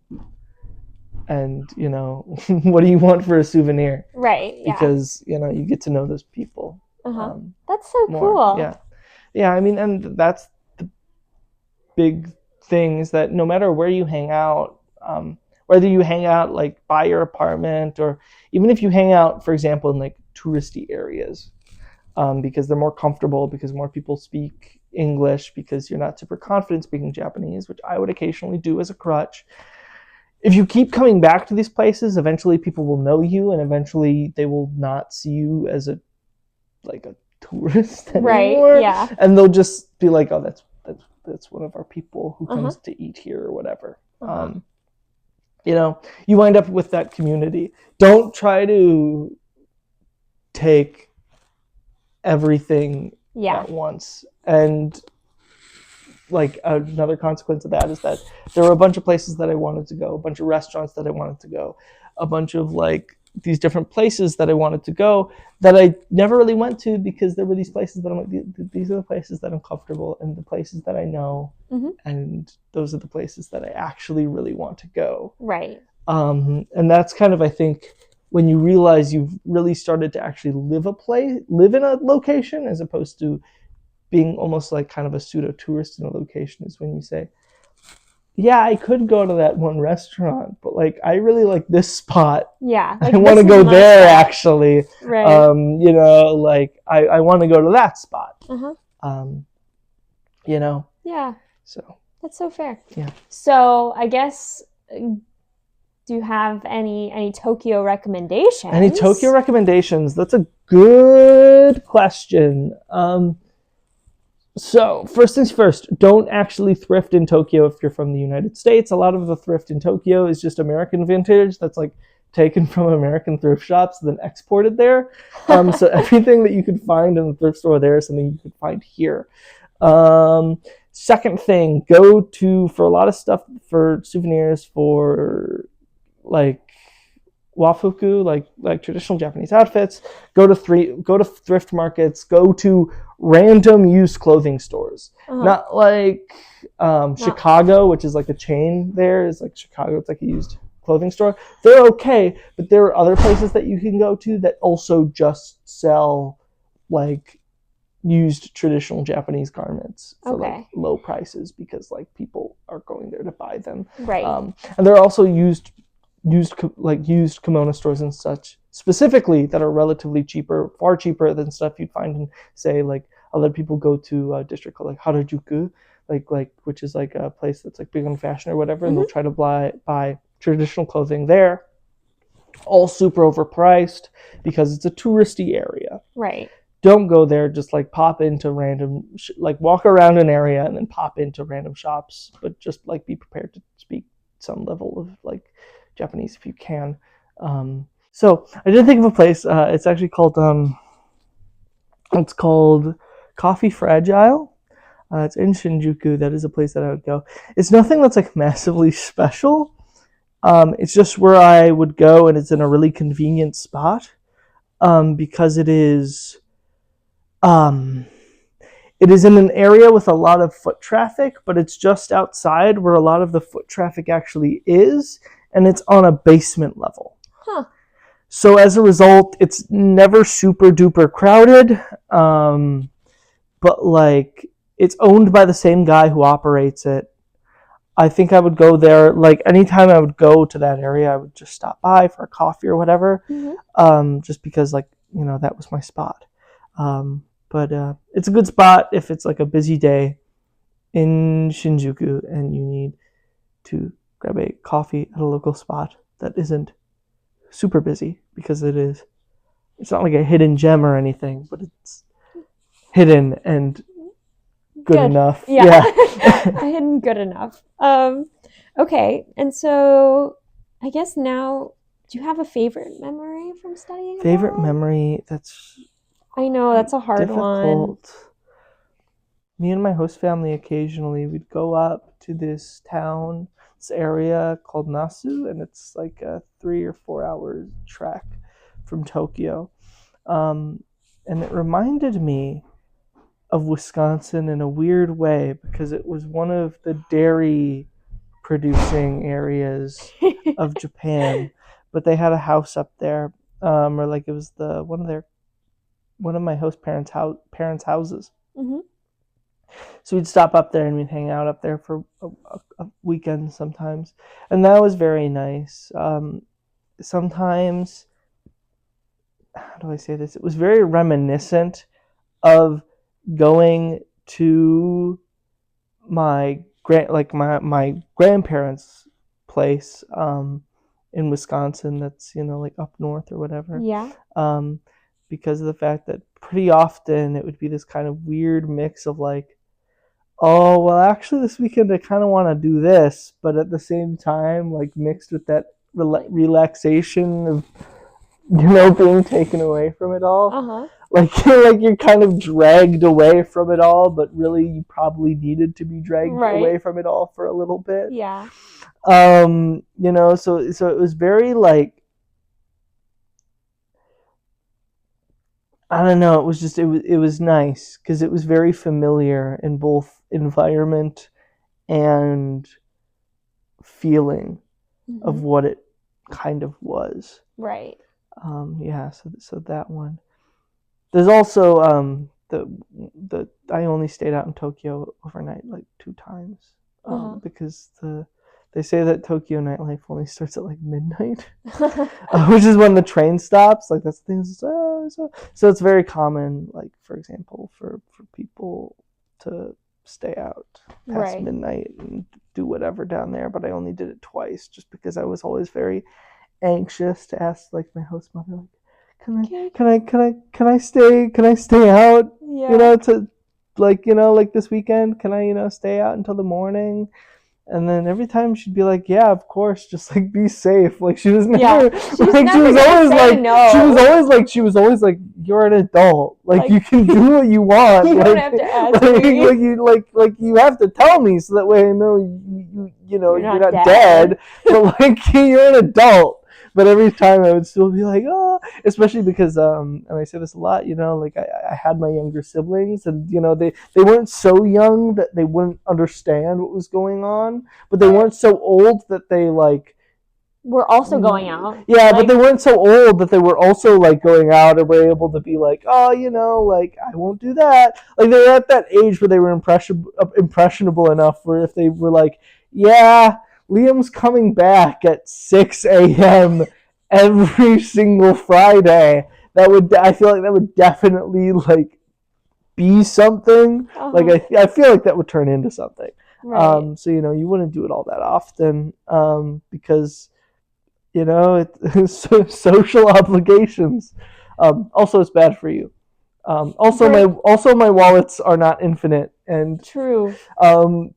you know, what do you want for a souvenir? Right. Yeah. Because you know, you get to know those people. That's so more. Cool. Yeah. I mean, and that's the big thing, is that no matter where you hang out, whether you hang out like by your apartment, or even if you hang out, for example, in like touristy areas, because they're more comfortable, because more people speak English, because you're not super confident speaking Japanese, which I would occasionally do as a crutch. If you keep coming back to these places, eventually people will know you, and eventually they will not see you as a tourist anymore. Right, yeah. And they'll just be like, oh, that's one of our people who comes to eat here or whatever. You know, you wind up with that community. Don't try to take everything at once. And like another consequence of that is that there were a bunch of places that I wanted to go, a bunch of restaurants that I wanted to go, a bunch of like these different places that I wanted to go that I never really went to because there were these places that I'm like, these are the places that I'm comfortable and the places that I know, and those are the places that I actually really want to go. Right. And that's kind of, I think, when you realize you've really started to actually live in a location, as opposed to being almost like kind of a pseudo tourist in a location, is when you say, yeah, I could go to that one restaurant, but like I really like this spot. Yeah, like, I want to go there spot. Actually. Right. You know, like I want to go to that spot. You know. Yeah. So that's so fair. Yeah. So I guess, do you have any Tokyo recommendations? Any Tokyo recommendations? That's a good question. So, first things first, don't actually thrift in Tokyo if you're from the United States. A lot of the thrift in Tokyo is just American vintage that's like taken from American thrift shops, then exported there. So everything that you could find in the thrift store there is something you could find here. Second thing, for a lot of stuff, for souvenirs, for like wafuku, like traditional Japanese outfits, go to thrift markets, go to random used clothing stores. Not like Chicago, which is like a chain there. Is like Chicago, it's like a used clothing store. They're okay, but there are other places that you can go to that also just sell like used traditional Japanese garments for like low prices, because like people are going there to buy them. Right. And there are also used kimono stores and such, specifically, that are relatively cheaper, far cheaper than stuff you'd find in, say, like other people go to a district called like Harajuku, like which is like a place that's like big on fashion or whatever, and they'll try to buy traditional clothing there, all super overpriced because it's a touristy area. Right. Don't go there. Just like pop into random, like walk around an area and then pop into random shops, but just like be prepared to speak some level of like Japanese if you can. So I did think of a place. It's actually called Coffee Fragile. It's in Shinjuku. That is a place that I would go. It's nothing that's like massively special. It's just where I would go, and it's in a really convenient spot, because it is in an area with a lot of foot traffic, but it's just outside where a lot of the foot traffic actually is, and it's on a basement level. So as a result, it's never super duper crowded, but like it's owned by the same guy who operates it. I think I would go there, like anytime I would go to that area, I would just stop by for a coffee or whatever, just because like, you know, that was my spot. But it's a good spot if it's like a busy day in Shinjuku and you need to grab a coffee at a local spot that isn't super busy, because it's not like a hidden gem or anything, but it's hidden and good enough. Yeah. Hidden good enough. Okay, and so I guess now, do you have a favorite memory from studying? Favorite memory? I know that's a hard one. Me and my host family, occasionally we'd go up to this area called Nasu, and it's like a 3 or 4 hour trek from Tokyo. And it reminded me of Wisconsin in a weird way, because it was one of the dairy producing areas of Japan, but they had a house up there, or like it was one of my host parents' houses. So we'd stop up there and we'd hang out up there for a weekend sometimes, and that was very nice. Sometimes, how do I say this? It was very reminiscent of going to my grandparents' place in Wisconsin. That's, you know, like up north or whatever. Yeah. Because of the fact that pretty often it would be this kind of weird mix of like, oh, well, actually this weekend I kind of want to do this, but at the same time, like mixed with that relaxation of, you know, being taken away from it all. like you're kind of dragged away from it all, but really you probably needed to be dragged away from it all for a little bit. Yeah. So it was very like, I don't know, it was nice because it was very familiar in both environment and feeling of what it kind of was. Right. So that one. There's also the I only stayed out in Tokyo overnight like 2 times because they say that Tokyo nightlife only starts at like midnight, which is when the train stops. Like that's the thing. So it's very common, like for example, for people to stay out past midnight and do whatever down there. But I only did it twice, just because I was always very anxious to ask like my host mother, like, can I stay out? Yeah. To like this weekend, can I stay out until the morning? And then every time she'd be like, yeah, of course, just like be safe. Like she was never like she was always like no. She was always like you're an adult. Like you can do what you want. You don't have to ask me. Like you have to tell me so that way I know you're not dead. But like you're an adult. But every time I would still be like, oh, especially because, and I say this a lot, like I had my younger siblings, and they weren't so young that they wouldn't understand what was going on, but they weren't so old that they like were also going out. Yeah, but they weren't so old that they were also like going out or were able to be like, oh, like I won't do that. Like they were at that age where they were impressionable enough where if they were like, yeah, Liam's coming back at 6 a.m. every single Friday. I feel like that would definitely like be something. Like I feel like that would turn into something. Right. So you wouldn't do it all that often because it's social obligations. Also, it's bad for you. Also my wallets are not infinite, and true. Having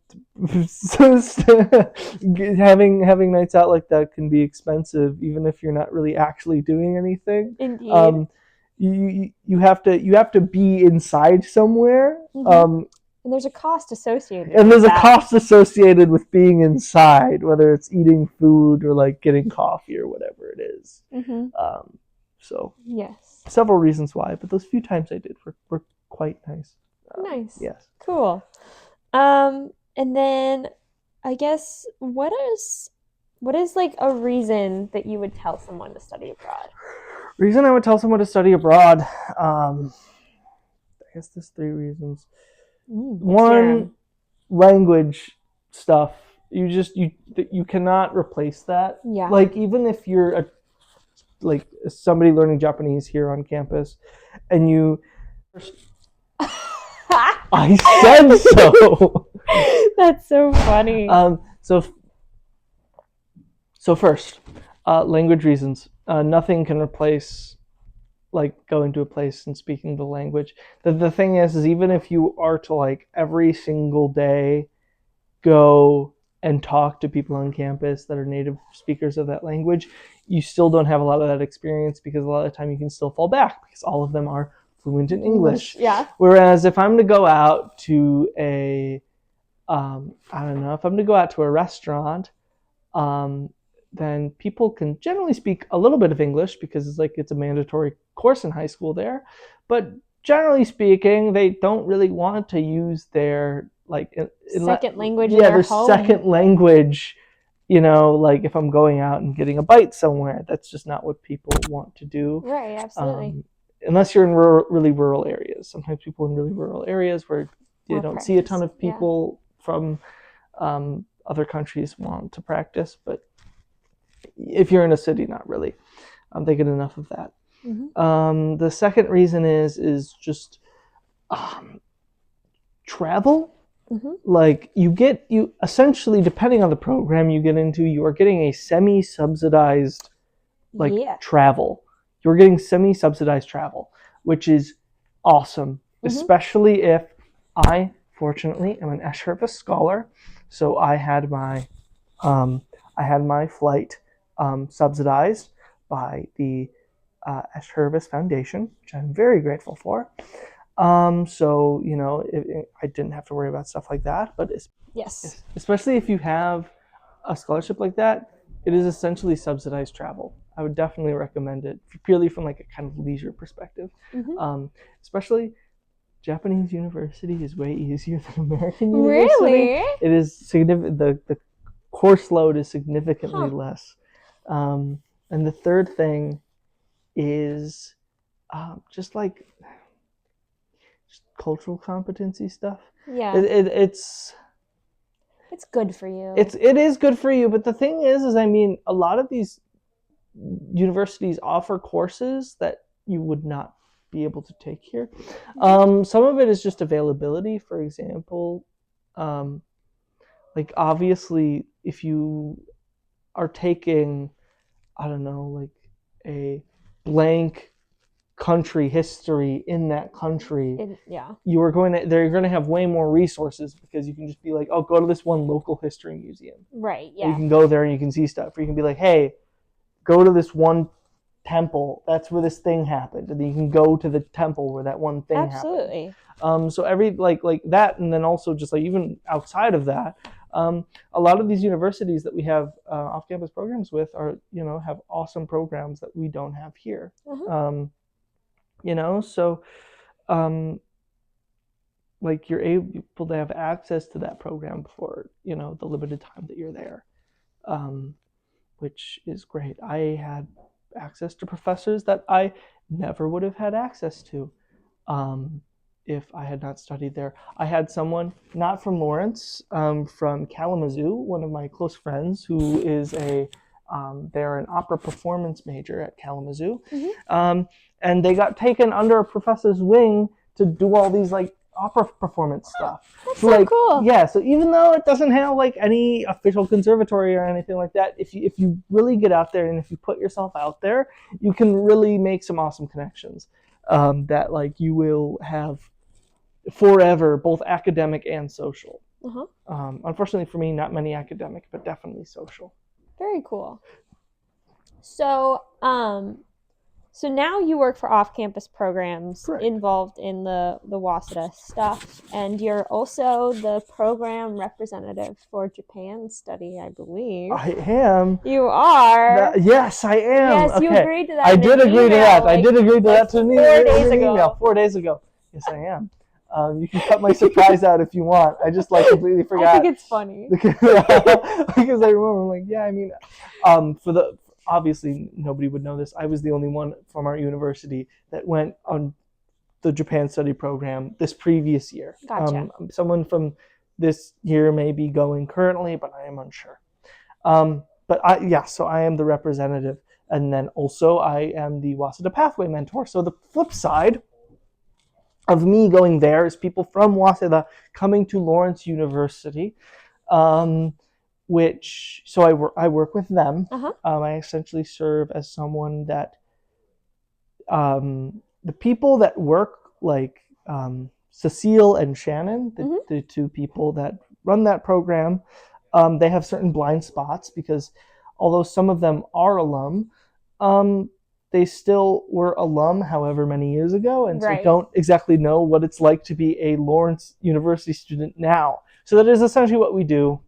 nights out like that can be expensive, even if you're not really actually doing anything. Indeed. You have to be inside somewhere. And there's a cost associated. And there's a cost associated with being inside, whether it's eating food or like getting coffee or whatever it is. So yes, several reasons why, but those few times I did were quite nice. Nice. Yes. Cool. And then I guess what is like a reason that you would tell someone to study abroad? Reason I would tell someone to study abroad, I guess there's 3 reasons. One, language stuff. You cannot replace that. Yeah. Like even if you're somebody learning Japanese here on campus, and you. I said so. That's so funny. So first, language reasons. Nothing can replace like going to a place and speaking the language. The thing is even if you are to like every single day go and talk to people on campus that are native speakers of that language, you still don't have a lot of that experience, because a lot of the time you can still fall back because all of them are fluent in English. Yeah. Whereas if I'm to go out to a if I'm to go out to a restaurant, then people can generally speak a little bit of English because it's a mandatory course in high school there. But generally speaking, they don't really want to use their second language. Yeah, their second language. Like if I'm going out and getting a bite somewhere, that's just not what people want to do. Right, absolutely. Unless you're in really rural areas. Sometimes people in really rural areas where you don't see a ton of people from other countries want to practice, but if you're in a city, not really. They get enough of that. The second reason is just travel. Like you essentially, depending on the program you get into, you are getting a semi-subsidized travel. You're getting semi-subsidized travel, which is awesome, especially if I, fortunately, am an Escherva scholar. So I had my flight subsidized by the Service Foundation, which I'm very grateful for. So, I didn't have to worry about stuff like that. But Yes. especially if you have a scholarship like that, it is essentially subsidized travel. I would definitely recommend it, purely from like a kind of leisure perspective. Especially Japanese university is way easier than American university. Really? It is significant. The course load is significantly less. And the third thing is just cultural competency stuff. Yeah. It's good for you. It is good for you, but the thing is I mean, a lot of these universities offer courses that you would not be able to take here. Some of it is just availability. For example, like obviously if you are taking, I don't know, like a blank country history in that country, they're going to have way more resources, because you can just be like, oh, go to this one local history museum. Right. Yeah. You can go there and you can see stuff. Or you can be like, hey, go to this one temple. That's where this thing happened. And then you can go to the temple where that one thing happened. So every like that, and then also just like even outside of that, a lot of these universities that we have off-campus programs with are, have awesome programs that we don't have here. So like you're able to have access to that program for, the limited time that you're there, which is great. I had access to professors that I never would have had access to if I had not studied there. I had someone, not from Lawrence, from Kalamazoo, one of my close friends, who is they're an opera performance major at Kalamazoo. And they got taken under a professor's wing to do all these like opera performance stuff. That's so cool. Yeah, so even though it doesn't have like any official conservatory or anything like that, if you really get out there and if you put yourself out there, you can really make some awesome connections that like you will have forever, both academic and social. Unfortunately for me, not many academic, but definitely social. Very cool. So, so now you work for off-campus programs involved in the Waseda stuff, and you're also the program representative for Japan study, I believe. I am. You are. Yes, I am. Yes, you agreed to that. I did agree to that. I did agree to that to me 4 days ago. 4 days ago. Yes, I am. You can cut my surprise out if you want. I just completely forgot. I think it's funny. Because I remember, I'm like, yeah, I mean, obviously nobody would know this. I was the only one from our university that went on the Japan study program this previous year. Gotcha. Someone from this year may be going currently, but I am unsure. So I am the representative. And then also I am the Waseda Pathway mentor. So the flip side of me going there is people from Waseda coming to Lawrence University, I work with them. I essentially serve as someone that the people that work, like Cecile and Shannon, the two people that run that program, they have certain blind spots, because although some of them are alum, they still were alum however many years ago, and so don't exactly know what it's like to be a Lawrence University student now. So that is essentially what we do.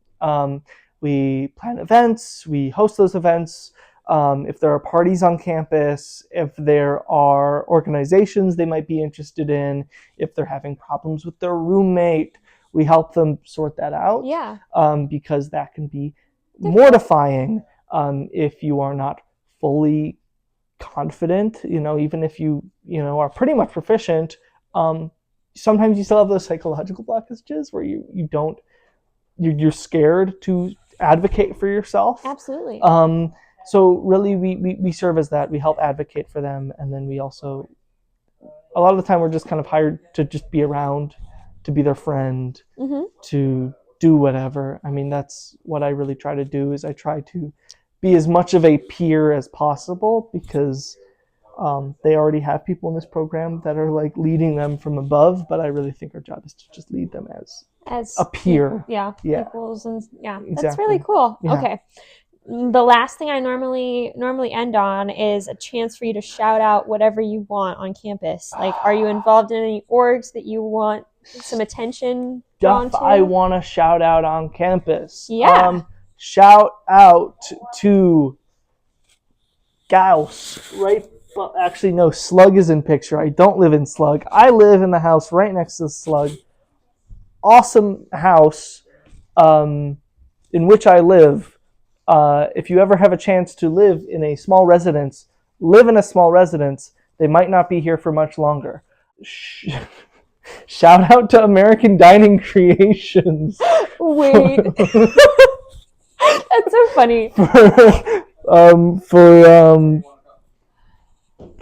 We plan events, we host those events. If there are parties on campus, if there are organizations they might be interested in, if they're having problems with their roommate, we help them sort that out. Yeah. Because that can be mortifying if you are not fully confident, even if you are pretty much proficient. Sometimes you still have those psychological blockages where you're scared to advocate for yourself. Absolutely. So really we serve as that. We help advocate for them, and then we also, a lot of the time, we're just kind of hired to just be around, to be their friend, to do whatever. I mean, that's what I really try to do, is I try to be as much of a peer as possible, because they already have people in this program that are like leading them from above, but I really think our job is to just lead them as a peer. Equals, and exactly. That's really cool. Yeah. Okay. the last thing I normally end on is a chance for you to shout out whatever you want on campus. Like, are you involved in any orgs that you want some attention drawn Stuff to? I want to shout out on campus. Yeah. Shout out to Gauss, right? Well, actually, no, Slug is in picture. I don't live in Slug. I live in the house right next to Slug. Awesome house in which I live. If you ever have a chance to live in a small residence, live in a small residence. They might not be here for much longer. Shout out to American Dining Creations. Wait. That's so funny.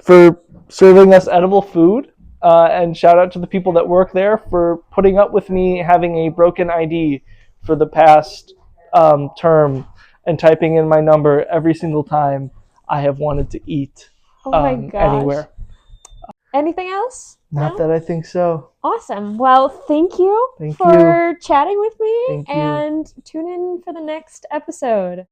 For serving us edible food. And shout out to the people that work there for putting up with me having a broken ID for the past term and typing in my number every single time I have wanted to eat anywhere. Anything else? Not that I think so. Awesome. Well, thank you for chatting with me, and tune in for the next episode.